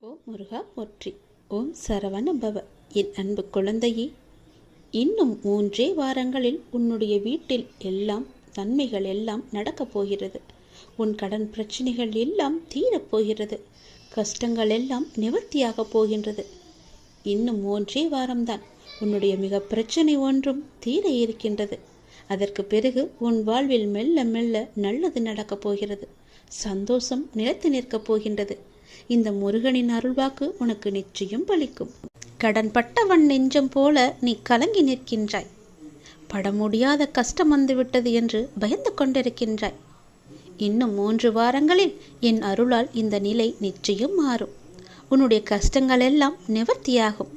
ஓம் முருகா போற்றி. ஓம் சரவண பவ. என் அன்பு குழந்தையே, இன்னும் 3 வாரங்களில் உன்னுடைய வீட்டில் எல்லாம் நன்மைகள் எல்லாம் நடக்கப் போகிறது. உன் கடன் பிரச்சனைகள் எல்லாம் தீரப்போகிறது. கஷ்டங்கள் எல்லாம் நிவர்த்தியாகப் போகின்றது. இன்னும் 3 வாரம்தான். உன்னுடைய மிக பிரச்சனை ஒன்றும் தீர இருக்கின்றது. அதற்கு பிறகு உன் வாழ்வில் மெல்ல மெல்ல நல்லது நடக்கப் போகிறது. சந்தோஷம் நிலைத்து நிற்கப் போகின்றது. இந்த முருகனின் அருள்வாக்கு உனக்கு நிச்சயம் பலிக்கும். கடன்பட்டவன் நெஞ்சம் போல நீ கலங்கி நிற்கின்றாய். பட முடியாத கஷ்டம் வந்துவிட்டது என்று பயந்து கொண்டிருக்கின்றாய். இன்னும் 3 வாரங்களில் என் அருளால் இந்த நிலை நிச்சயம் மாறும். உன்னுடைய கஷ்டங்கள் எல்லாம் நிவர்த்தியாகும்.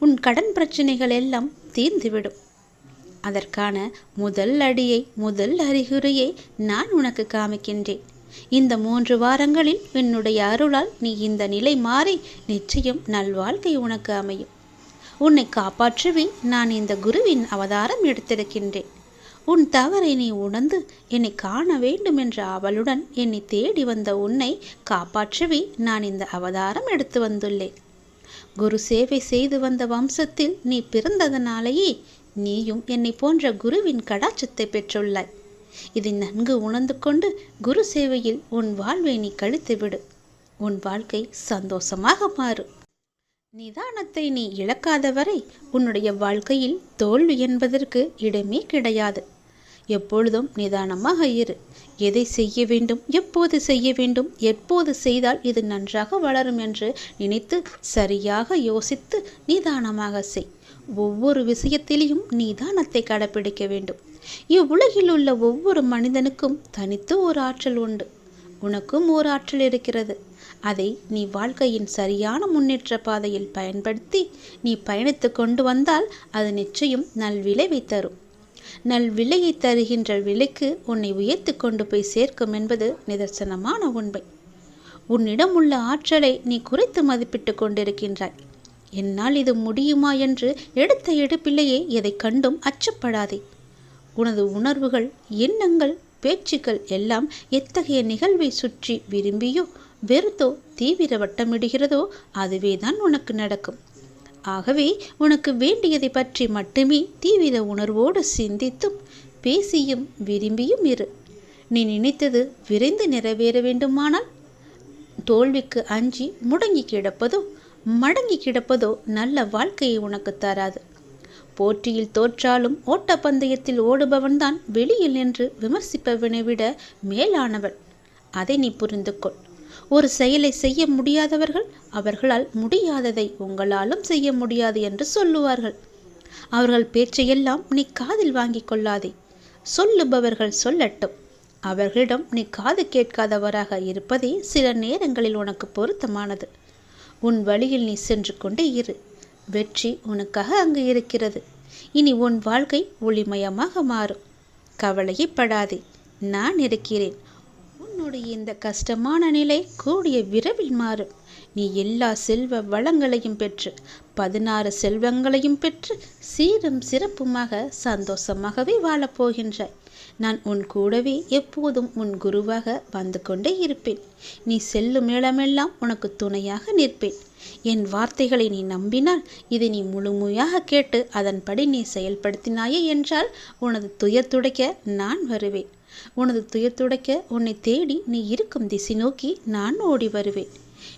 உன் கடன் பிரச்சனைகள் எல்லாம் தீர்ந்துவிடும். அதற்கான முதல் அடியை, முதல் அறிகுறியை நான் உனக்கு காமிக்கின்றேன். இந்த 3 வாரங்களில் என்னுடைய அருளால் நீ இந்த நிலை மாறி நிச்சயம் நல்வாழ்க்கை உனக்கு அமையும். உன்னை காப்பாற்றவே நான் இந்த குருவின் அவதாரம் எடுத்திருக்கின்றேன். உன் தவறை நீ உணர்ந்து என்னை காண வேண்டும் என்ற ஆவலுடன் என்னை தேடி வந்த உன்னை காப்பாற்றவே நான் இந்த அவதாரம் எடுத்து வந்துள்ளேன். குரு சேவை செய்து வந்த வம்சத்தில் நீ பிறந்ததனாலேயே நீயும் என்னை போன்ற குருவின் கடாட்சத்தை பெற்றுள்ளாய். இதை நன்கு உணர்ந்து கொண்டு குரு சேவையில் உன் வாழ்வை நீ கழித்துவிடு. உன் வாழ்க்கை சந்தோஷமாக மாறும். நிதானத்தை நீ இழக்காத வரை உன்னுடைய வாழ்க்கையில் தோல்வி என்பதற்கு இடமே கிடையாது. எப்பொழுதும் நிதானமாக இரு. எதை செய்ய வேண்டும், எப்போது செய்ய வேண்டும், எப்போது செய்தால் இது நன்றாக வளரும் என்று நினைத்து சரியாக யோசித்து நிதானமாக செய். ஒவ்வொரு விஷயத்திலையும் நிதானத்தை கடைபிடிக்க வேண்டும். இவ்வுலகில் உள்ள ஒவ்வொரு மனிதனுக்கும் தனித்து ஒரு ஆற்றல் உண்டு. உனக்கும் ஒரு ஆற்றல் இருக்கிறது. அதை நீ வாழ்க்கையின் சரியான முன்னேற்ற பாதையில் பயன்படுத்தி நீ பயணித்து கொண்டு வந்தால் அது நிச்சயம் நல்விளைவை தரும். நல்விளையை தருகின்ற விலைக்கு உன்னை உயர்த்து கொண்டு போய் சேர்க்கும் என்பது நிதர்சனமான உண்மை. உன்னிடம் உள்ள ஆற்றலை நீ குறைத்து மதிப்பிட்டு கொண்டிருக்கின்றாய். என்னால் இது முடியுமா என்று எடுத்த எடுப்பிலேயே எதை கண்டும் அச்சப்படாதே. உனது உணர்வுகள், எண்ணங்கள், பேச்சுக்கள் எல்லாம் எத்தகைய நிகழ்வை சுற்றி விரும்பியோ வெறுத்தோ தீவிர வட்டமிடுகிறதோ அதுவேதான் உனக்கு நடக்கும். ஆகவே உனக்கு வேண்டியதை பற்றி மட்டுமே தீவிர உணர்வோடு சிந்தித்தும் பேசியும் விரும்பியும் இரு. நீ நினைத்தது விரைந்து நிறைவேற வேண்டுமானால் தோல்விக்கு அஞ்சி முடங்கி கிடப்பதோ மடங்கி கிடப்பதோ நல்ல வாழ்க்கையை உனக்கு தராது. போட்டியில் தோற்றாலும் ஓட்டப்பந்தயத்தில் ஓடுபவன்தான் வெளியில் நின்று விமர்சிப்பவனை விட மேலானவன். அதை நீ புரிந்து கொள். ஒரு செயலை செய்ய முடியாதவர்கள் அவர்களால் முடியாததை உங்களாலும் செய்ய முடியாது என்று சொல்லுவார்கள். அவர்கள் பேச்சையெல்லாம் நீ காதில் வாங்கி கொள்ளாதே. சொல்லுபவர்கள் சொல்லட்டும். அவர்களிடம் நீ காது கேட்காதவராக இருப்பதே சில நேரங்களில் உனக்கு பொருத்தமானது. உன் வழியில் நீ சென்று கொண்டே இரு. வெற்றி உனக்காக அங்கு இருக்கிறது. இனி உன் வாழ்க்கை ஒளிமயமாக மாறும். கவலையே படாதே, நான் இருக்கிறேன். உன்னுடைய இந்த கஷ்டமான நிலை கூடிய விரைவில் மாறும். நீ எல்லா செல்வ வளங்களையும் பெற்று 16 செல்வங்களையும் பெற்று சீரும் சிறப்புமாக சந்தோஷமாகவே வாழப்போகின்றாய். நான் உன் கூடவே எப்போதும் உன் குருவாக வந்து கொண்டே இருப்பேன். நீ செல்லும் இடமெல்லாம் உனக்கு துணையாக நிற்பேன். என் வார்த்தைகளை நீ நம்பினால், இதை நீ முழுமையாக கேட்டு அதன்படி நீ செயல்படுத்தினாயே என்றால் உனது துயர் துடைக்க நான் வருவேன். உனது துயர் துடைக்க உன்னை தேடி நீ இருக்கும் திசை நோக்கி நான் ஓடி வருவேன்.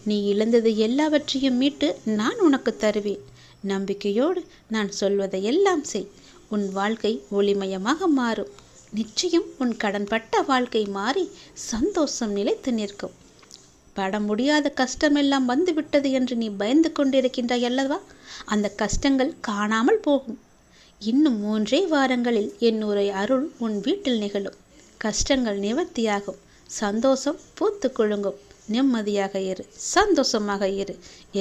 நீ இழந்தது எல்லாவற்றையும் மீட்டு நான் உனக்கு தருவேன். நம்பிக்கையோடு நான் சொல்வதையெல்லாம் செய். உன் வாழ்க்கை ஒளிமயமாக மாறும். நிச்சயம் உன் கடன்பட்ட வாழ்க்கை மாறி சந்தோஷம் நிலைத்து நிற்கும். பட முடியாத கஷ்டமெல்லாம் வந்துவிட்டது என்று நீ பயந்து கொண்டிருக்கின்றாய் அல்லவா? அந்த கஷ்டங்கள் காணாமல் போகும். இன்னும் 3 வாரங்களில் என்னுடைய அருள் உன் வீட்டில் நிகழும். கஷ்டங்கள் நிவர்த்தியாகும். சந்தோஷம் பூத்து குலுங்கும். நிம்மதியாக இரு, சந்தோஷமாக இரு.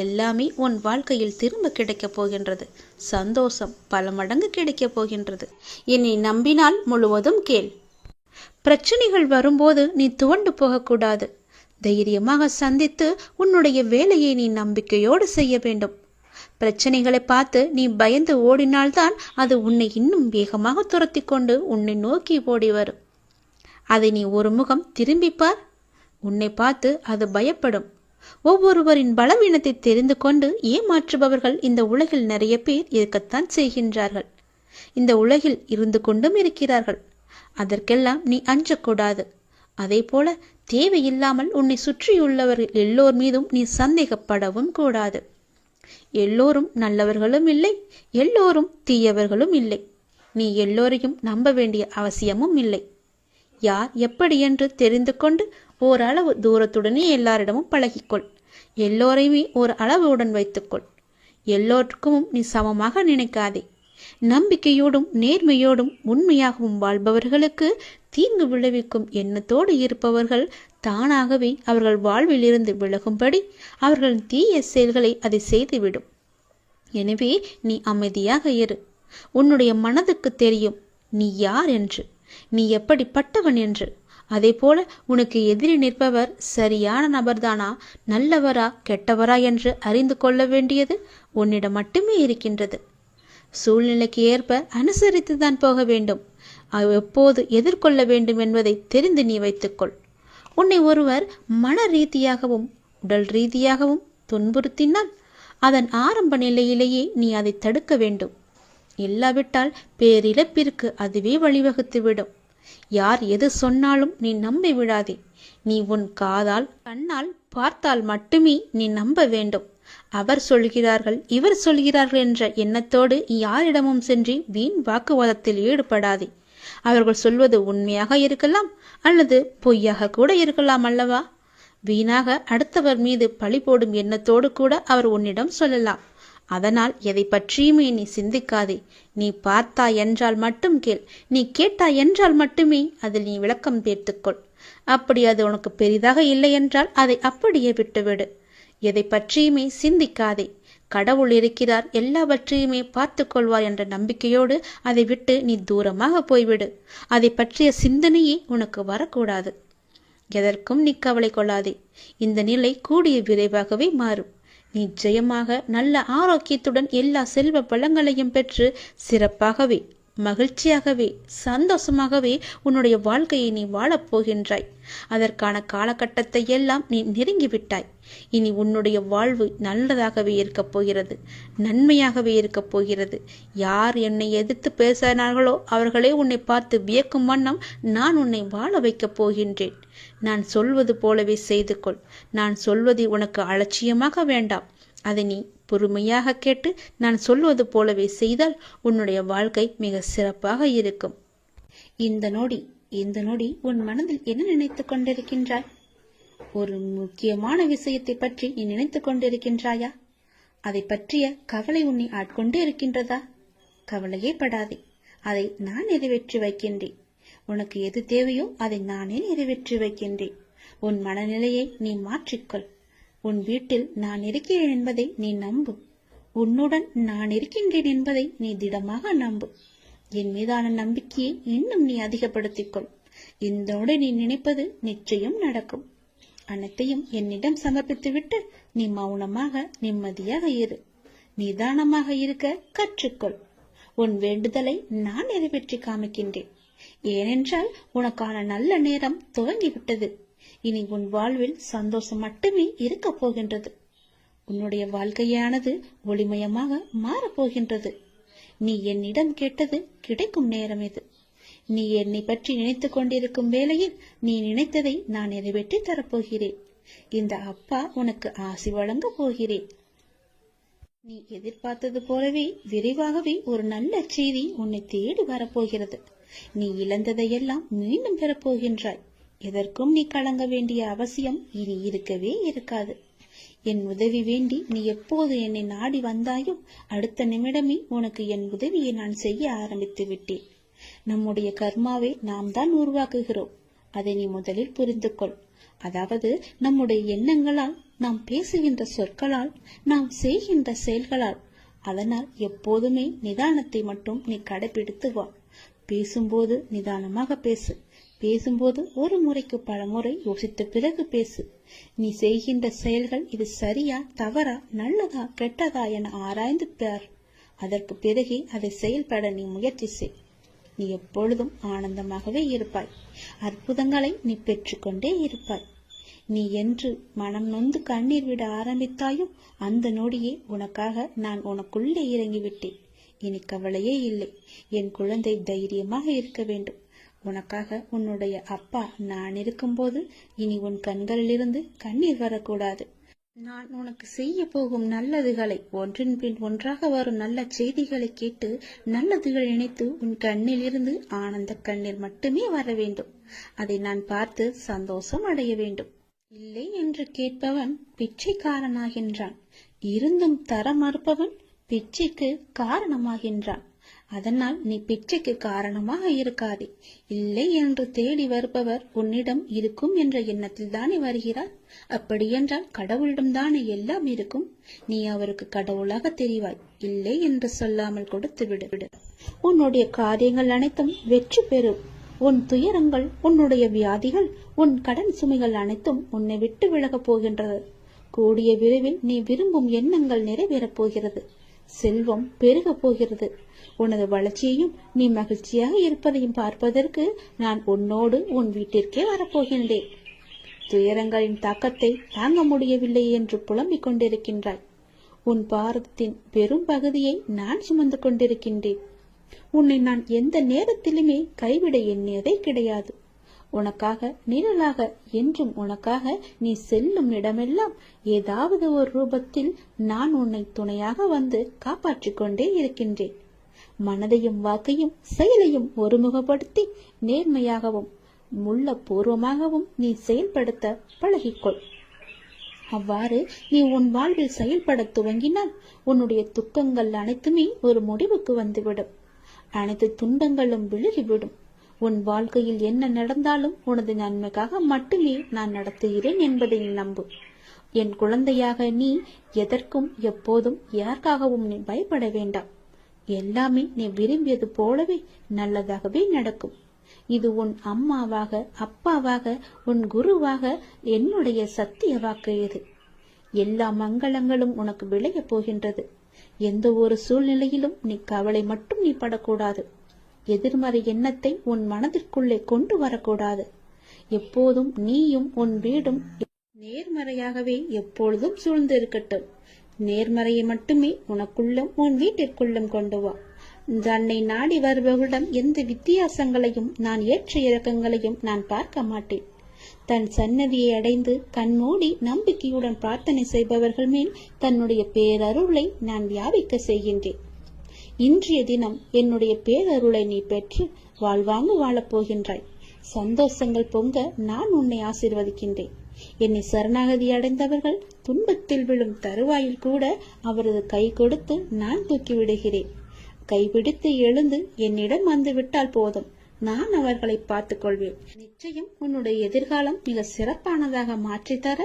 எல்லாமே உன் வாழ்க்கையில் திரும்ப கிடைக்கப் போகின்றது. சந்தோஷம் பல மடங்கு கிடைக்கப் போகின்றது. என்னை நம்பினால் முழுவதும் கேள். பிரச்சனைகள் வரும்போது நீ துவண்டு போகக்கூடாது. தைரியமாக சந்தித்து உன்னுடைய வேலையை நீ நம்பிக்கையோடு செய்ய வேண்டும். பிரச்சனைகளை பார்த்து நீ பயந்து ஓடினால்தான் அது உன்னை இன்னும் வேகமாக துரத்தி கொண்டு உன்னை நோக்கி ஓடி வரும். அதை நீ ஒரு முகம் திரும்பிப்பார். உன்னை பார்த்து அது பயப்படும். ஒவ்வொருவரின் பலவீனத்தை தெரிந்து கொண்டு ஏமாற்றுபவர்கள் இந்த உலகில் நிறைய பேர் இருக்கத்தான் செய்கின்றார்கள். இந்த உலகில் இருந்து கொண்டும் இருக்கிறார்கள். அதற்கெல்லாம் நீ அஞ்சக்கூடாது. அதே போல தேவையில்லாமல் உன்னை சுற்றியுள்ளவர்கள் எல்லோர் மீதும் நீ சந்தேகப்படவும் கூடாது. எல்லோரும் நல்லவர்களும் இல்லை, எல்லோரும் தீயவர்களும் இல்லை. நீ எல்லோரையும் நம்ப வேண்டிய அவசியமும் இல்லை. யார் எப்படி என்று தெரிந்து கொண்டு ஓரளவு தூரத்துடனே எல்லாரிடமும் பழகிக்கொள். எல்லோரையுமே ஒரு அளவுடன் வைத்துக்கொள். எல்லோருக்கும் நீ சமமாக நினைக்காதே. நம்பிக்கையோடும் நேர்மையோடும் உண்மையாகவும் வாழ்பவர்களுக்கு தீங்கு விளைவிக்கும் எண்ணத்தோடு இருப்பவர்கள் தானாகவே அவர்கள் வாழ்வில் இருந்து விலகும்படி அவர்கள் தீய செயல்களை அதை செய்துவிடும். எனவே நீ அமைதியாக இரு. உன்னுடைய மனதுக்கு தெரியும் நீ யார் என்று, நீ எப்படிப்பட்டவன் என்று. அதே போல உனக்கு எதிரி நிற்பவர் சரியான நபர்தானா, நல்லவரா கெட்டவரா என்று அறிந்து கொள்ள வேண்டியது உன்னிடம் மட்டுமே இருக்கின்றது. சூழ்நிலைக்கு ஏற்ப அனுசரித்துதான் போக வேண்டும். எப்போது எதிர்கொள்ள வேண்டும் என்பதை தெரிந்து நீ வைத்துக்கொள். உன்னை ஒருவர் மன ரீதியாகவும் உடல் ரீதியாகவும் துன்புறுத்தினால் அதன் ஆரம்ப நிலையிலேயே நீ அதை தடுக்க வேண்டும். இல்லாவிட்டால் பேரிழப்பிற்கு அதுவே வழிவகுத்துவிடும். யார் எது சொன்னாலும் நீ நம்பி விடாதே. நீ உன் காதால் கண்ணால் பார்த்தால் மட்டுமே நீ நம்ப வேண்டும். அவர் சொல்கிறார்கள் இவர் சொல்கிறார்கள் என்ற எண்ணத்தோடு யாரிடமும் சென்று வீண் வாக்குவாதத்தில் ஈடுபடாதே. அவர்கள் சொல்வது உண்மையாக இருக்கலாம் அல்லது பொய்யாக கூட இருக்கலாம் அல்லவா? வீணாக அடுத்தவர் மீது பழி போடும் எண்ணத்தோடு கூட அவர் உன்னிடம் சொல்லலாம். அதனால் எதை பற்றியுமே நீ சிந்திக்காதே. நீ பார்த்தாய் என்றால் மட்டும் கேள். நீ கேட்டாய் என்றால் மட்டுமே அதில் நீ விளக்கம் தேர்த்துக்கொள். அப்படி அது உனக்கு பெரிதாக இல்லை என்றால் அதை அப்படியே விட்டுவிடு. எதை பற்றியுமே சிந்திக்காதே. கடவுள் இருக்கிறார், எல்லாவற்றையுமே பார்த்து கொள்வார் என்ற நம்பிக்கையோடு அதை விட்டு நீ தூரமாக போய்விடு. அதை பற்றிய சிந்தனையே உனக்கு வரக்கூடாது. எதற்கும் நீ கவலை கொள்ளாதே. இந்த நிலை கூடிய விரைவாகவே மாறும். நிச்சயமாக நல்ல ஆரோக்கியத்துடன் எல்லா செல்வ பலங்களையும் பெற்று சிறப்பாகவே மகிழ்ச்சியாகவே சந்தோஷமாகவே உன்னுடைய வாழ்க்கையை நீ வாழப்போகின்றாய். அதற்கான காலகட்டத்தை எல்லாம் நீ நெருங்கிவிட்டாய். இனி உன்னுடைய வாழ்வு நல்லதாகவே இருக்கப் போகிறது, நன்மையாகவே இருக்கப் போகிறது. யார் என்னை எதிர்த்து பேசினார்களோ அவர்களே உன்னை பார்த்து வியக்கும் வண்ணம் நான் உன்னை வாழ வைக்கப் போகின்றேன். நான் சொல்வது போலவே செய்து கொள். நான் சொல்வதை உனக்கு அலட்சியமாக வேண்டாம். அதை நீ பொறுமையாக கேட்டு நான் சொல்வது போலவே செய்தால் உன்னுடைய வாழ்க்கை மிக சிறப்பாக இருக்கும். இந்த நொடி உன் மனதில் என்ன நினைத்துக் கொண்டிருக்கின்றாய்? ஒரு முக்கியமான விஷயத்தை பற்றி நீ நினைத்துக் கொண்டிருக்கின்றாயா? அதை பற்றிய கவலை உன்னை ஆட்கொண்டு இருக்கின்றதா? கவலையே படாதே. அதை நான் நிறைவேற்றி வைக்கின்றேன். உனக்கு எது தேவையோ அதை நானே நிறைவேற்றி வைக்கின்றேன். உன் மனநிலையை நீ மாற்றிக்கொள். உன் வீட்டில் நான் இருக்கிறேன் என்பதை நீ நம்பு. உன்னுடன் நான் இருக்கின்றேன் என்பதை நீ திடமாக நம்பு. என் மீதான நம்பிக்கையை இன்னும் நீ அதிகப்படுத்திக்கொள். இதோடு நீ நினைப்பது நிச்சயம் நடக்கும். அனைத்தையும் என்னிடம் சமர்ப்பித்துவிட்டு நீ மௌனமாக நிம்மதியாக இரு. நிதானமாக இருக்க கற்றுக்கொள். உன் வேண்டுதலை நான் நிறைவேற்றி காமிக்கின்றேன். ஏனென்றால் உனக்கான நல்ல நேரம் துவங்கிவிட்டது. இனி உன் வாழ்வில் சந்தோஷம் மட்டுமே இருக்க போகின்றது. உன்னுடைய வாழ்க்கையானது ஒளிமயமாக மாறப்போகின்றது. நீ என்னிடம் கேட்டது கிடைக்கும் நேரம் இது. நீ என்னை பற்றி நினைத்து கொண்டிருக்கும் வேளையில் நீ நினைத்ததை நான் நிறைவேற்றி தரப்போகிறேன். இந்த அப்பா உனக்கு ஆசி வழங்க போகிறேன். நீ எதிர்பார்த்தது போலவே விரைவாகவே ஒரு நல்ல செய்தி உன்னை தேடி வரப்போகிறது. நீ இழந்ததையெல்லாம் மீண்டும் பெறப்போகின்றாய். எதற்கும் நீ கலங்க வேண்டிய அவசியம் இனி இருக்கவே இருக்காது. என் உதவி வேண்டி நீ எப்போது என்னை நாடி வந்தாயோ அடுத்த நிமிடமே உனக்கு என் உதவியை நான் செய்ய ஆரம்பித்து விட்டேன். நம்முடைய கர்மாவை நாம் தான் உருவாக்குகிறோம். அதை நீ முதலில் புரிந்து கொள். அதாவது நம்முடைய எண்ணங்களால், நாம் பேசுகின்ற சொற்களால், நாம் செய்கின்ற செயல்களால். அதனால் எப்போதுமே நிதானத்தை மட்டும் நீ கடைபிடித்து வா. பேசும்போது நிதானமாக பேசு. பேசும்போது ஒரு முறைக்கு பல முறை யோசித்த பிறகு பேசு. நீ செய்கின்ற செயல்கள் இது சரியா தவறா நல்லதா கெட்டதா என ஆராய்ந்து பார். அதற்கு பிறகே அதை செயல்பட நீ முயற்சி செய். நீ எப்பொழுதும் ஆனந்தமாகவே இருப்பாய். அற்புதங்களை நீ பெற்றுக்கொண்டே இருப்பாய். நீ என்று மனம் நொந்து கண்ணீர் விட ஆரம்பித்தாயும் அந்த நொடியே உனக்காக நான் உனக்குள்ளே இறங்கிவிட்டேன். இனி கவலையே இல்லை. என் குழந்தை தைரியமாக இருக்க வேண்டும். உனக்காக உன்னுடைய அப்பா நான் இருக்கும்போது இனி உன் கண்களிலிருந்து கண்ணீர் வரக்கூடாது. நான் உனக்கு செய்ய போகும் நல்லதுகளை, ஒன்றின் பின் ஒன்றாக வரும் நல்ல செய்திகளை கேட்டு நல்லதுகள் நினைத்து உன் கண்ணில் இருந்து ஆனந்த கண்ணீர் மட்டுமே வர வேண்டும். அதை நான் பார்த்து சந்தோஷம் அடைய வேண்டும். இல்லை என்று கேட்பவன் பிச்சைக்காரனாகின்றான். இருந்தும் தர மறுப்பவன் பிச்சைக்கு காரணமாகின்றான். அதனால் நீ பிச்சைக்கு காரணமாக இருக்காதே. இல்லை என்று தேடி வருபவர் உன்னிடம் இருக்கும் என்ற எண்ணத்தில் தானே வருகிறார். அப்படியென்றால் கடவுளிடம் தானே எல்லாம் இருக்கும். நீ அவருக்கு கடவுளாக தெரிவாய். இல்லை என்று சொல்லாமல் கொடுத்து விடு. உன்னுடைய காரியங்கள் அனைத்தும் வெற்றி பெறும். உன் துயரங்கள், உன்னுடைய வியாதிகள், உன் கடன் சுமைகள் அனைத்தும் உன்னை விட்டு விலகப் போகின்றது. கூடிய விரைவில் நீ விரும்பும் எண்ணங்கள் நிறைவேறப் போகிறது. செல்வம் பெருக போகிறது. உனது வளர்ச்சியையும் நீ மகிழ்ச்சியாக இருப்பதையும் பார்ப்பதற்கு நான் உன்னோடு உன் வீட்டிற்கே வரப்போகின்றேன். துயரங்களின் தாக்கத்தை தாங்க முடியவில்லை என்று புலம்பிக் கொண்டிருக்கின்றாய். உன் பாரத்தின் பெரும் பகுதியை நான் சுமந்து கொண்டிருக்கின்றேன். உன்னை நான் எந்த நேரத்திலுமே கைவிட எண்ணியதே கிடையாது. உனக்காக நிழலாக, என்றும் உனக்காக நீ செல்லும் இடமெல்லாம் ஏதாவது ஒரு ரூபத்தில் நான் உன்னை துணையாக வந்து காப்பாற்றிக் கொண்டே இருக்கின்றேன். மனதையும் வாக்கையும் செயலையும் ஒருமுகப்படுத்தி நேர்மையாகவும் முள்ளப்பூர்வமாகவும் நீ செயல்படுத்த பழகிக்கொள். அவ்வாறு நீ உன் வாழ்வில் செயல்பட துவங்கினால் உன்னுடைய துக்கங்கள் அனைத்துமே ஒரு முடிவுக்கு வந்துவிடும். அனைத்து துன்பங்களும் விலகிவிடும். உன் வாழ்க்கையில் என்ன நடந்தாலும் உனது நன்மைக்காக மட்டுமே நான் நடத்துகிறேன் என்பதை நம்பு. என் குழந்தையாக நீ எதற்கும் எப்போதும் யாருக்காகவும் நீ பயப்பட வேண்டாம். எல்லாமே நீ விரும்பியது போலவே நல்லதாகவே நடக்கும். இது உன் அம்மாவாக, அப்பாவாக, உன் குருவாக என்னுடைய சத்திய வாக்கு. இது எல்லா மங்களங்களும் உனக்கு விளைய போகின்றது. எந்த ஒரு சூழ்நிலையிலும் நீ கவலை மட்டும் நீ படக்கூடாது. எதிர்மறை எண்ணத்தை உன் மனதிற்குள்ளே கொண்டு வரக்கூடாது. எப்போதும் நீயும் உன் வீடும் நேர்மறையாகவே எப்பொழுதும் சூழ்ந்து இருக்கட்டும். நேர்மறையை மட்டுமே உனக்குள்ளும் உன் வீட்டிற்குள்ளும் கொண்டு வா. தன்னை நாடி வருபவர்களிடம் எந்த வித்தியாசங்களையும் நான் ஏற்ற இறக்கங்களையும் நான் பார்க்க மாட்டேன். தன் சன்னதியை அடைந்து கண்மூடி நம்பிக்கையுடன் பிரார்த்தனை செய்பவர்கள் மேல் தன்னுடைய பேரருளை நான் வியாபிக்க செய்கின்றேன். இன்றைய தினம் என்னுடைய பேரருளை நீ பெற்று வாழ்வாங்கு வாழப்போகின்றாய். சந்தோஷங்கள் பொங்க நான் உன்னை ஆசீர்வதிக்கின்றேன். என்னை சரணாகதி அடைந்தவர்கள் துன்பத்தில் விழும் தருவாயில் கூட அவரது கை கொடுத்து நான் தூக்கி விடுகிறேன். கைபிடித்து எழுந்து என்னிடம் வந்து விட்டால் போதும், நான் அவர்களை பார்த்துக் கொள்வேன். நிச்சயம் உன்னுடைய எதிர்காலம் மிக சிறப்பானதாக மாற்றித்தர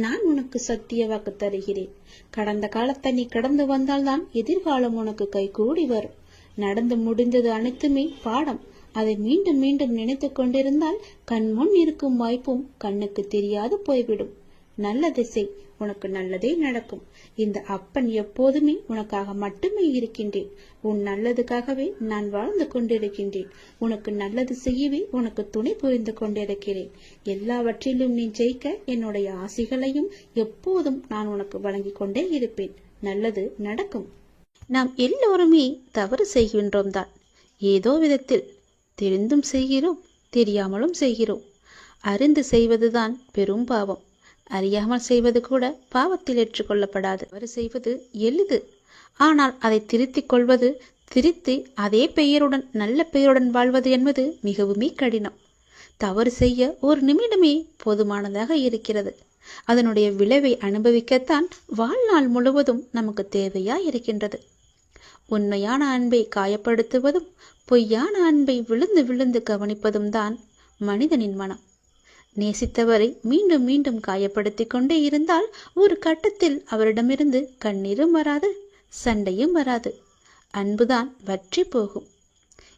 நான் உனக்கு சத்திய வாக்கு தருகிறேன். கடந்த காலத்தை நீ கடந்து வந்தால்தான் எதிர்காலம் உனக்கு கைகூடி வரும். நடந்து முடிந்தது அனைத்துமே பாடம். அதை மீண்டும் மீண்டும் நினைத்து கொண்டிருந்தால் கண்முன் இருக்கும் வாய்ப்பும் கண்ணுக்கு தெரியாது போய்விடும். நல்ல திசை, உனக்கு நல்லதே நடக்கும். இந்த அப்பன் எப்போதுமே உனக்காக மட்டுமே இருக்கின்றேன். உன் நல்லதுக்காகவே நான் வாழ்ந்து கொண்டிருக்கின்றேன். உனக்கு நல்லது செய்யவே உனக்கு துணை புரிந்து கொண்டிருக்கிறேன். எல்லாவற்றிலும் நீ ஜெயிக்க என்னுடைய ஆசைகளையும் எப்போதும் நான் உனக்கு வழங்கி கொண்டே இருப்பேன். நல்லது நடக்கும். நாம் எல்லோருமே தவறு செய்கின்றோம் தான். ஏதோ விதத்தில் தெரிந்தும் செய்கிறோம், தெரியாமலும் செய்கிறோம். அறிந்து செய்வதுதான் பெரும் பாவம். அறியாமல் செய்வது கூட பாவத்தில் ஏற்றுக்கொள்ளப்படாது. தவறு செய்வது எளிது. ஆனால் அதை திருத்திக் கொள்வது, திருத்தி அதே பெயருடன் நல்ல பெயருடன் வாழ்வது என்பது மிகவுமே கடினம். தவறு செய்ய ஒரு நிமிடமே போதுமானதாக இருக்கிறது. அதனுடைய விளைவை அனுபவிக்கத்தான் வாழ்நாள் முழுவதும் நமக்கு தேவையா இருக்கின்றது. உண்மையான அன்பை காயப்படுத்துவதும் பொய்யான அன்பை விழுந்து விழுந்து கவனிப்பதும் தான் மனிதனின் மனம். நேசித்தவரை மீண்டும் மீண்டும் காயப்படுத்தி கொண்டே இருந்தால் ஒரு கட்டத்தில் அவரிடமிருந்து கண்ணீரும் வராது, சண்டையும் வராது. அன்புதான் வற்றி போகும்.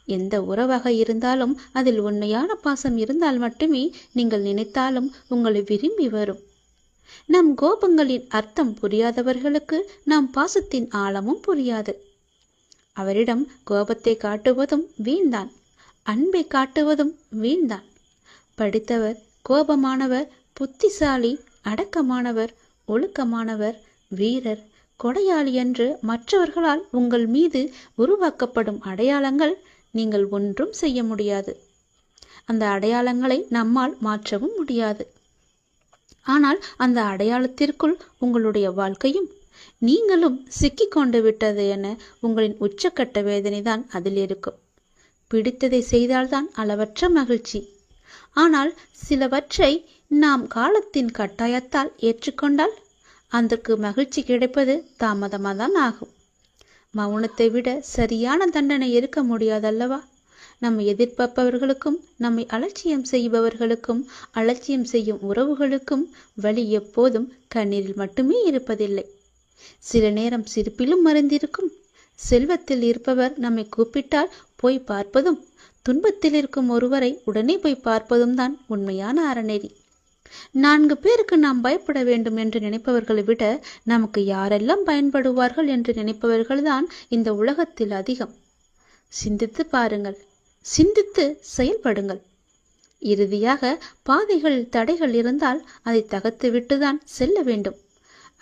எந்த உறவாக இருந்தாலும் அதில் உண்மையான பாசம் இருந்தால் மட்டுமே நீங்கள் நினைத்தாலும் உங்களை விரும்பி வரும். நம் கோபங்களின் அர்த்தம் புரியாதவர்களுக்கு நாம் பாசத்தின் ஆழமும் புரியாது. அவரிடம் கோபத்தை காட்டுவதும் வீண்தான், அன்பை காட்டுவதும் வீண்தான். படித்தவர், கோபமானவர், புத்திசாலி, அடக்கமானவர், ஒழுக்கமானவர், வீரர், கொடையாளி என்று மற்றவர்களால் உங்கள் மீது உருவாக்கப்படும் அடையாளங்கள் நீங்கள் ஒன்றும் செய்ய முடியாது. அந்த அடையாளங்களை நம்மால் மாற்றவும் முடியாது. ஆனால் அந்த அடையாளத்திற்குள் உங்களுடைய வாழ்க்கையும் நீங்களும் சிக்கிக்கொண்டு விட்டது என உங்களின் உச்சக்கட்ட வேதனைதான் அதில் இருக்கும். பிடித்ததை செய்தால்தான் அளவற்ற மகிழ்ச்சி. ஆனால் சிலவற்றை நாம் காலத்தின் கட்டாயத்தால் ஏற்றுக்கொண்டால் அதற்கு மகிழ்ச்சி கிடைப்பது தாமதமாகத்தான் ஆகும். மௌனத்தை விட சரியான தண்டனை இருக்க முடியாதல்லவா? நம்மை எதிர்பார்ப்பவர்களுக்கும் நம்மை அலட்சியம் செய்பவர்களுக்கும் அலட்சியம் செய்யும் உறவுகளுக்கும் வழி எப்போதும் கண்ணீரில் மட்டுமே இருப்பதில்லை. சில நேரம் சிரிப்பிலும் மறைந்திருக்கும். செல்வத்தில் இருப்பவர் நம்மை கூப்பிட்டால் போய் பார்ப்பதும், துன்பத்தில் இருக்கும் ஒருவரை உடனே போய் பார்ப்பதும் தான் உண்மையான அறநெறி. 4 பேருக்கு நாம் பயப்பட வேண்டும் என்று நினைப்பவர்களை விட நமக்கு யாரெல்லாம் பயன்படுவார்கள் என்று நினைப்பவர்கள்தான் இந்த உலகத்தில் அதிகம். சிந்தித்து பாருங்கள், சிந்தித்து செயல்படுங்கள். இறுதியாக பாதைகளில் தடைகள் இருந்தால் அதை தகர்த்துவிட்டுதான் செல்ல வேண்டும்.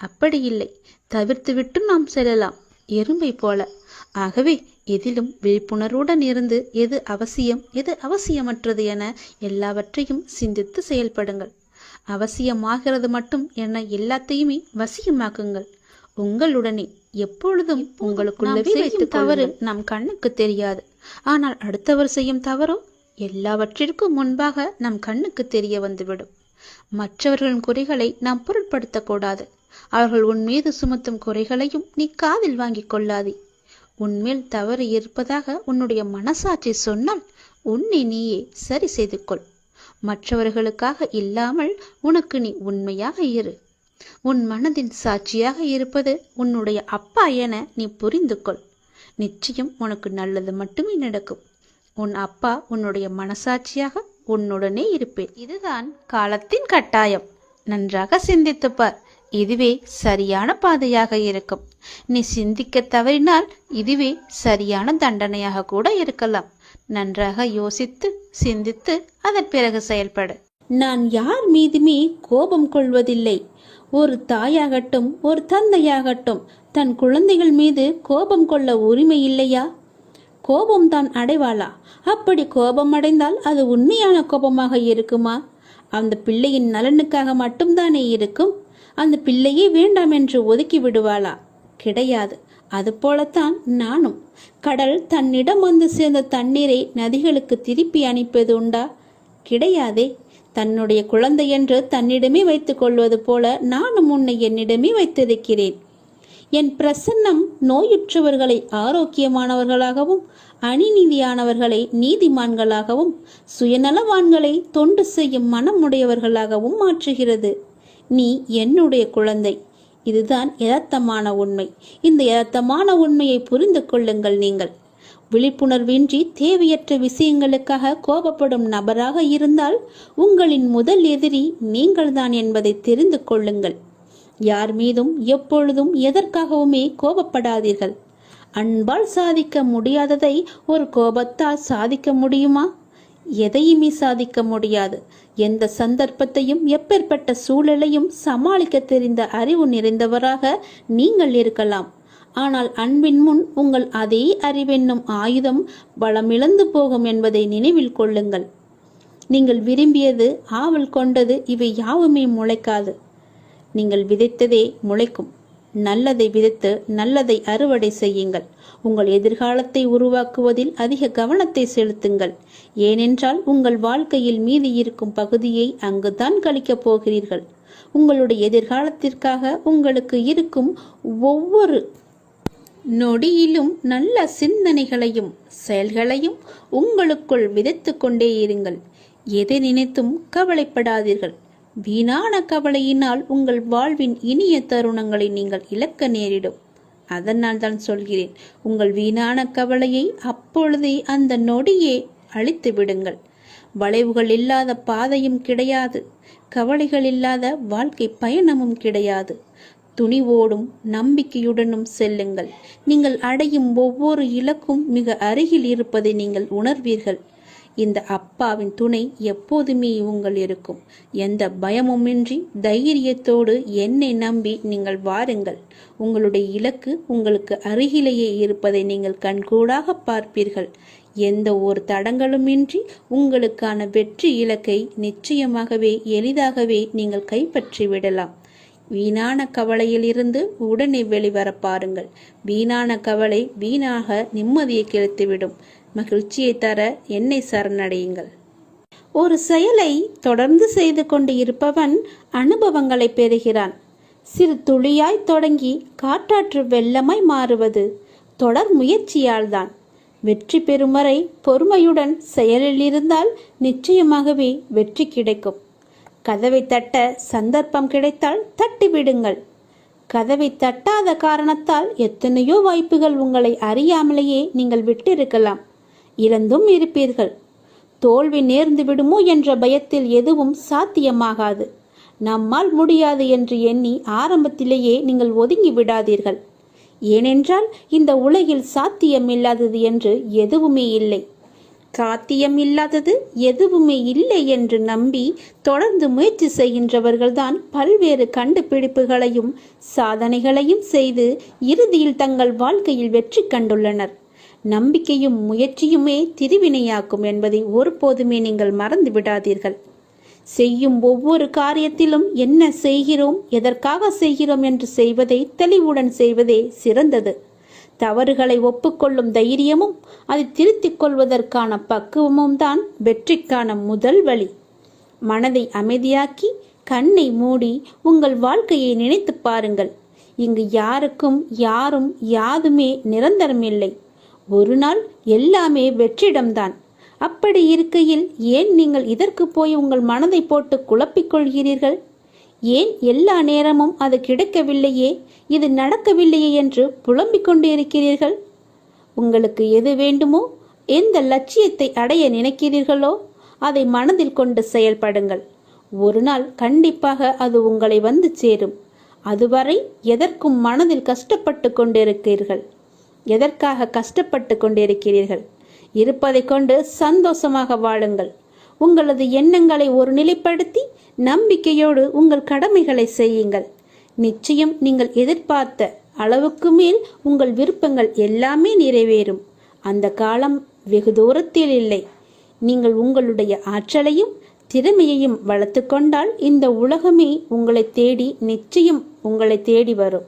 அப்படி இல்லை, தவிர்த்துவிட்டு நாம் செல்லலாம், எறும்பை போல. ஆகவே எதிலும் விழிப்புணர்வுடன் இருந்து எது அவசியம் எது அவசியமற்றது என எல்லாவற்றையும் சிந்தித்து செயல்படுங்கள். அவசியமாகிறது மட்டும் என எல்லாத்தையுமே வசியமாக்குங்கள். உங்களுடனே எப்பொழுதும் உங்களுக்குள்ளவே வைத்துக் தவறு நம் கண்ணுக்கு தெரியாது. ஆனால் அடுத்தவர் செய்யும் தவறோ எல்லாவற்றிற்கும் முன்பாக நம் கண்ணுக்கு தெரிய வந்துவிடும். மற்றவர்களின் குறைகளை நாம் பொருட்படுத்தக்கூடாது. அவர்கள் உன் மீது சுமத்தும் குறைகளையும் நீ காதில் வாங்கிக் கொள்ளாதே. உன்மேல் தவறு இருப்பதாக உன்னுடைய மனசாட்சி சொன்னால் உன்னை நீயே சரி செய்து கொள். மற்றவர்களுக்காக இல்லாமல் உனக்கு நீ உண்மையாக இரு. உன் மனதின் சாட்சியாக இருப்பது உன்னுடைய அப்பா என நீ புரிந்து கொள். நிச்சயம் உனக்கு நல்லது மட்டுமே நடக்கும். உன் அப்பா உன்னுடைய மனசாட்சியாக உன்னுடனே இருப்பேன். இதுதான் காலத்தின் கட்டாயம். நன்றாக சிந்தித்துப்பார். இதுவே சரியான பாதையாக இருக்கும். நீ சிந்திக்க தவறினால் இதுவே சரியான தண்டனையாக கூட இருக்கலாம். நன்றாக யோசித்து சிந்தித்து அதன் பிறகு செயல்படு. நான் யார் மீதுமே கோபம் கொள்வதில்லை. ஒரு தாயாகட்டும் ஒரு தந்தையாகட்டும் தன் குழந்தைகள் மீது கோபம் கொள்ள உரிமை இல்லையா? கோபம் தான் அடைவாளா? அப்படி கோபம் அடைந்தால் அது உண்மையான கோபமாக இருக்குமா? அந்த பிள்ளையின் நலனுக்காக மட்டும்தானே இருக்கும். அந்த பிள்ளையே வேண்டாம் என்று ஒதுக்கி விடுவாளா? கிடையாது. அதுபோலத்தான் நானும். கடல் தன்னிடம் வந்து சேர்ந்த தண்ணீரை நதிகளுக்கு திருப்பி அனுப்பியது உண்டா? கிடையாதே. தன்னுடைய குழந்தை என்று தன்னிடமே வைத்துக் கொள்வது போல நானும் உன்னை என்னிடமே வைத்திருக்கிறேன். என் பிரசன்னம் நோயுற்றவர்களை ஆரோக்கியமானவர்களாகவும் அநீதியானவர்களை நீதிமான்களாகவும் சுயநலவான்களை தொண்டு செய்யும் மனமுடையவர்களாகவும் மாற்றுகிறது. நீ என்னுடைய குழந்தை. இதுதான் யதார்த்தமான உண்மை. இந்த யதார்த்தமான உண்மையை புரிந்து கொள்ளுங்கள். நீங்கள் விழிப்புணர்வின்றி தேவையற்ற விஷயங்களுக்காக கோபப்படும் நபராக இருந்தால் உங்களின் முதல் எதிரி நீங்கள்தான் என்பதை தெரிந்து கொள்ளுங்கள். யார் மீதும் எப்பொழுதும் எதற்காகவுமே கோபப்படாதீர்கள். அன்பால் சாதிக்க முடியாததை ஒரு கோபத்தால் சாதிக்க முடியுமா? எதையுமே சாதிக்க முடியாது. எந்த சந்தர்ப்பத்தையும் எப்பேற்பட்ட சூழலையும் சமாளிக்க தெரிந்த அறிவு நிறைந்தவராக நீங்கள் இருக்கலாம். ஆனால் அன்பின் முன் உங்கள் அதே அறிவென்னும் ஆயுதம் பலமிழந்து போகும் என்பதை நினைவில் கொள்ளுங்கள். நீங்கள் விரும்பியது, ஆவல் கொண்டது இவை யாவுமே முளைக்காது. நீங்கள் விதைத்ததே முளைக்கும். நல்லதை விதைத்து நல்லதை அறுவடை செய்யுங்கள். உங்கள் எதிர்காலத்தை உருவாக்குவதில் அதிக கவனத்தை செலுத்துங்கள். ஏனென்றால் உங்கள் வாழ்க்கையில் மீதி இருக்கும் பகுதியை அங்குதான் கழிக்கப் போகிறீர்கள். உங்களுடைய எதிர்காலத்திற்காக உங்களுக்கு இருக்கும் ஒவ்வொரு நொடியிலும் நல்ல சிந்தனைகளையும் செயல்களையும் உங்களுக்குள் விதைத்து கொண்டே இருங்கள். எதை நினைத்தும் கவலைப்படாதீர்கள். வீணான கவலையினால் உங்கள் வாழ்வின் இனிய தருணங்களை நீங்கள் இழக்க நேரிடும். அதனால் தான் சொல்கிறேன், உங்கள் வீணான கவலையை அப்பொழுதே அந்த நொடியே அழித்து விடுங்கள். வளைவுகள் இல்லாத பாதையும் கிடையாது. கவலைகள் இல்லாத வாழ்க்கை பயணமும் கிடையாது. துணிவோடும் நம்பிக்கையுடனும் செல்லுங்கள். நீங்கள் அடையும் ஒவ்வொரு இலக்கும் மிக அருகில் இருப்பதை நீங்கள் உணர்வீர்கள். இந்த அப்பாவின் துணை எப்போதுமே உங்கள் இருக்கும். எந்த பயமுமின்றி தைரியத்தோடு என்னை நம்பி நீங்கள் வாருங்கள். உங்களுடைய இலக்கு உங்களுக்கு அருகிலேயே இருப்பதை நீங்கள் கண்கூடாக பார்ப்பீர்கள். எந்த ஒரு தடங்களுமின்றி உங்களுக்கான வெற்றி இலக்கை நிச்சயமாகவே எளிதாகவே நீங்கள் கைப்பற்றி விடலாம். வீணான கவலையிலிருந்து உடனே வெளிவர பாருங்கள். வீணான கவலை வீணாக நிம்மதியை கெடுத்துவிடும். மகிழ்ச்சியை தர என்னை சரணடையுங்கள். ஒரு செயலை தொடர்ந்து செய்து கொண்டு இருப்பவன் அனுபவங்களை பெறுகிறான். சிறு துளியாய் தொடங்கி காற்றாற்று வெள்ளமாய் மாறுவது தொடர் முயற்சியால் தான். வெற்றி பெறும் வரை பொறுமையுடன் செயலில் இருந்தால் நிச்சயமாகவே வெற்றி கிடைக்கும். கதவை தட்ட சந்தர்ப்பம் கிடைத்தால் தட்டிவிடுங்கள். கதவை தட்டாத காரணத்தால் எத்தனையோ வாய்ப்புகள் உங்களை அறியாமலேயே நீங்கள் விட்டிருக்கலாம். இழந்தும் இருப்பீர்கள். தோல்வி நேர்ந்து விடுமோ என்ற பயத்தில் எதுவும் சாத்தியமாகாது. நம்மால் முடியாது என்று எண்ணி ஆரம்பத்திலேயே நீங்கள் ஒதுங்கி விடாதீர்கள். ஏனென்றால் இந்த உலகில் சாத்தியமில்லாதது என்று எதுவுமே இல்லை. சாத்தியம் இல்லாதது எதுவுமே இல்லை என்று நம்பி தொடர்ந்து முயற்சி செய்கின்றவர்கள்தான் பல்வேறு கண்டுபிடிப்புகளையும் சாதனைகளையும் செய்து இறுதியில் தங்கள் வாழ்க்கையில் வெற்றி கண்டுள்ளனர். நம்பிக்கையும் முயற்சியுமே திருவினையாக்கும் என்பதை ஒருபோதுமே நீங்கள் மறந்து விடாதீர்கள். செய்யும் ஒவ்வொரு காரியத்திலும் என்ன செய்கிறோம், எதற்காக செய்கிறோம் என்று செய்வதை தெளிவுடன் செய்வதே சிறந்தது. தவறுகளை ஒப்புக்கொள்ளும் தைரியமும் அதை திருத்திக் கொள்வதற்கான பக்குவமும் தான் வெற்றிக்கான முதல் வழி. மனதை அமைதியாக்கி கண்ணை மூடி உங்கள் வாழ்க்கையை நினைத்து பாருங்கள். இங்கு யாருக்கும் யாரும் யாதுமே நிரந்தரமில்லை. ஒரு நாள் எல்லாமே வெற்றிடம்தான். அப்படி இருக்கையில் ஏன் நீங்கள் இதற்கு போய் உங்கள் மனதை போட்டு குழப்பிக் கொள்கிறீர்கள்? ஏன் எல்லா நேரமும் அது கிடைக்கவில்லையே, இது நடக்கவில்லையே என்று புலம்பிக் கொண்டு இருக்கிறீர்கள்? உங்களுக்கு எது வேண்டுமோ, எந்த லட்சியத்தை அடைய நினைக்கிறீர்களோ அதை மனதில் கொண்டு செயல்படுங்கள். ஒரு நாள் கண்டிப்பாக அது உங்களை வந்து சேரும். அதுவரை எதற்கும் மனதில் கஷ்டப்பட்டு கொண்டிருக்கிறீர்கள். எதற்காக கஷ்டப்பட்டு கொண்டிருக்கிறீர்கள்? இருப்பதை கொண்டு சந்தோஷமாக வாழுங்கள். உங்களது எண்ணங்களை ஒரு நிலைப்படுத்தி நம்பிக்கையோடு உங்கள் கடமைகளை செய்யுங்கள். நிச்சயம் நீங்கள் எதிர்பார்த்த அளவுக்கு மேல் உங்கள் விருப்பங்கள் எல்லாமே நிறைவேறும். அந்த காலம் வெகு தூரத்தில் இல்லை. நீங்கள் உங்களுடைய ஆற்றலையும் திறமையையும் வளர்த்து கொண்டால் இந்த உலகமே உங்களை தேடி நிச்சயம் உங்களை தேடி வரும்.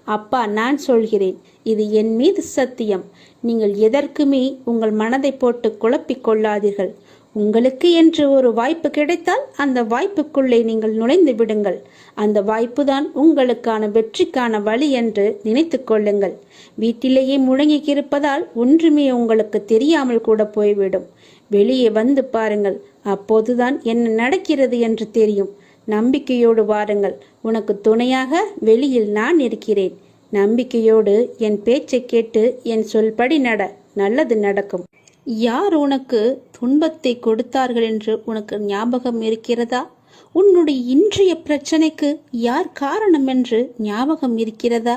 அப்பா, நான் சொல்கிறேன், இது என் மீது சத்தியம். நீங்கள் எதற்குமே உங்கள் மனதை போட்டு குழப்பிக் கொள்ளாதீர்கள். உங்களுக்கு என்று ஒரு வாய்ப்பு கிடைத்தால் அந்த வாய்ப்புக்குள்ளே நீங்கள் நுழைந்து விடுங்கள். அந்த வாய்ப்புதான் உங்களுக்கான வெற்றிக்கான வழி என்று நினைத்து கொள்ளுங்கள். வீட்டிலேயே முழங்கி இருப்பதால் ஒன்றுமே உங்களுக்கு தெரியாமல் கூட போய்விடும். வெளியே வந்து பாருங்கள். அப்போதுதான் என்ன நடக்கிறது என்று தெரியும். நம்பிக்கையோடு வாருங்கள். உனக்கு துணையாக வெளியில் நான் இருக்கிறேன். நம்பிக்கையோடு என் பேச்சை கேட்டு என் சொல்படி நட. நல்லது நடக்கும். யார் உனக்கு துன்பத்தை கொடுத்தார்கள் என்று உனக்கு ஞாபகம் இருக்கிறதா? உன்னுடைய இன்றைய பிரச்சனைக்கு யார் காரணம் என்று ஞாபகம் இருக்கிறதா?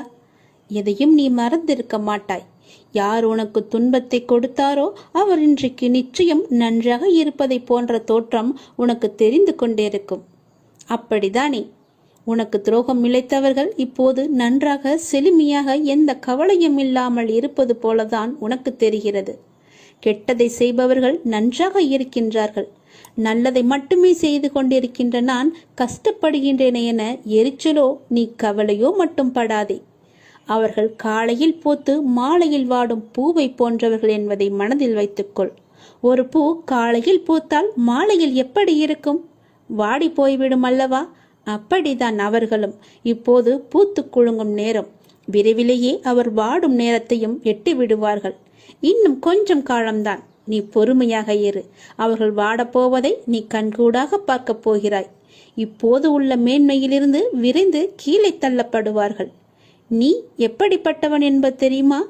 எதையும் நீ மறந்திருக்க மாட்டாய். யார் உனக்கு துன்பத்தை கொடுத்தாரோ அவர் இன்றைக்கு நிச்சயம் நன்றாக இருப்பதை போன்ற தோற்றம் உனக்கு தெரிந்து கொண்டிருக்கும். அப்படிதானே? உனக்கு துரோகம் இழைத்தவர்கள் இப்போது நன்றாக செழுமையாக எந்த கவலையும் இல்லாமல் இருப்பது போலதான் உனக்கு தெரிகிறது. கெட்டதை செய்பவர்கள் நன்றாக இருக்கின்றார்கள். நல்லதை மட்டுமே செய்து கொண்டிருக்கின்ற நான் கஷ்டப்படுகின்றேனே என எரிச்சலோ நீ கவலையோ மட்டும் படாதே. அவர்கள் காலையில் பூத்து மாலையில் வாடும் பூவை போன்றவர்கள் என்பதை மனதில் வைத்துக்கொள். ஒரு பூ காலையில் பூத்தால் மாலையில் எப்படி இருக்கும்? வாடி போய்விடும் அல்லவா? அப்படித்தான் அவர்களும். இப்போது பூத்து குலுங்கும் நேரம். விரைவிலேயே அவர் வாடும் நேரத்தையும் எட்டி விடுவார்கள். இன்னும் கொஞ்சம் காலம்தான். நீ பொறுமையாக இரு. அவர்கள் வாடப்போவதை நீ கண்கூடாக பார்க்கப் போகிறாய். இப்போது உள்ள மேன்மையிலிருந்து விரைந்து கீழே தள்ளப்படுவார்கள். நீ எப்படிப்பட்டவன் என்பது தெரியுமா?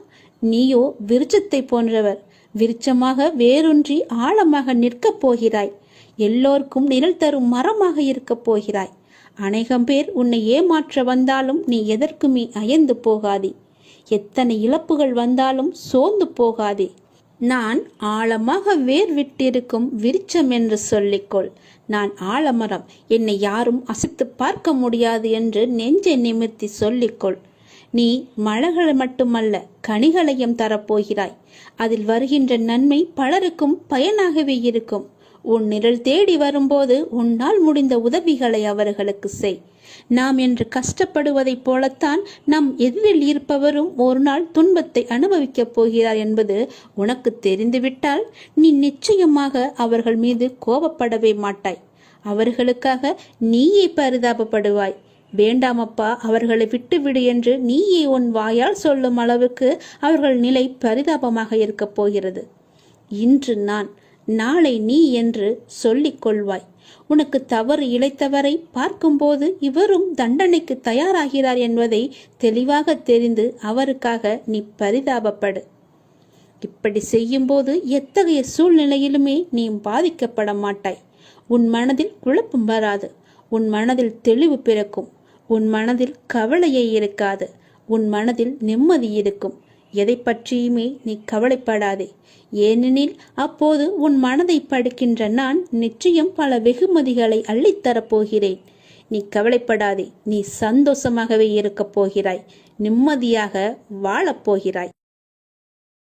நீயோ விருட்சத்தை போன்றவர். விருட்சமாக வேரூன்றி ஆழமாக நிற்கப் போகிறாய். எல்லோருக்கும் நிழல் தரும் மரமாக இருக்கப் போகிறாய். அநேகம் பேர் உன்னை ஏமாற்ற வந்தாலும் நீ எதற்குமே அயர்ந்து போகாதே. எத்தனை இழப்புகள் வந்தாலும் சோர்ந்து போகாதே. நான் ஆழமாக வேர் விட்டிருக்கும் விருட்சம் என்று சொல்லிக்கொள். நான் ஆலமரம், என்னை யாரும் அசைத்து பார்க்க முடியாது என்று நெஞ்சை நிமிர்த்தி சொல்லிக்கொள். நீ மலர்களை மட்டுமல்ல, கனிகளையும் தரப்போகிறாய். அதில் வருகின்ற நன்மை பலருக்கும் பயனாகவே இருக்கும். உன் நிழல் தேடி வரும்போது உன்னால் முடிந்த உதவிகளை அவர்களுக்கு செய். நாம் என்று கஷ்டப்படுவதைப் போலத்தான் நம் எதிரில் இருப்பவரும் ஒரு நாள் துன்பத்தை அனுபவிக்கப் போகிறார் என்பது உனக்கு தெரிந்துவிட்டால் நீ நிச்சயமாக அவர்கள் மீது கோபப்படவே மாட்டாய். அவர்களுக்காக நீயே பரிதாபப்படுவாய். வேண்டாமப்பா, அவர்களை விட்டுவிடு என்று நீயே உன் வாயால் சொல்லும் அளவுக்கு அவர்கள் நிலை பரிதாபமாக இருக்கப் போகிறது. இன்று நான், நாளை நீ என்று சொல்லிக் கொள்வாய். உனக்கு தவறு இழைத்தவரை பார்க்கும்போது இவரும் தண்டனைக்கு தயாராகிறார் என்பதை தெளிவாக தெரிந்து அவருக்காக நீ பரிதாபப்படு. இப்படி செய்யும்போது எத்தகைய சூழ்நிலையிலுமே நீ பாதிக்கப்பட மாட்டாய். உன் மனதில் குழப்பம் வராது. உன் மனதில் தெளிவு பிறக்கும். உன் மனதில் கவலையே இருக்காது. உன் மனதில் நிம்மதி இருக்கும். எதை பற்றியுமே நீ கவலைப்படாதே. ஏனெனில் அப்போது உன் மனதை படிக்கின்ற நான் நிச்சயம் பல வெகுமதிகளை அள்ளித்தரப்போகிறேன். நீ கவலைப்படாதே. நீ சந்தோஷமாகவே இருக்கப் போகிறாய். நிம்மதியாக வாழப்போகிறாய்.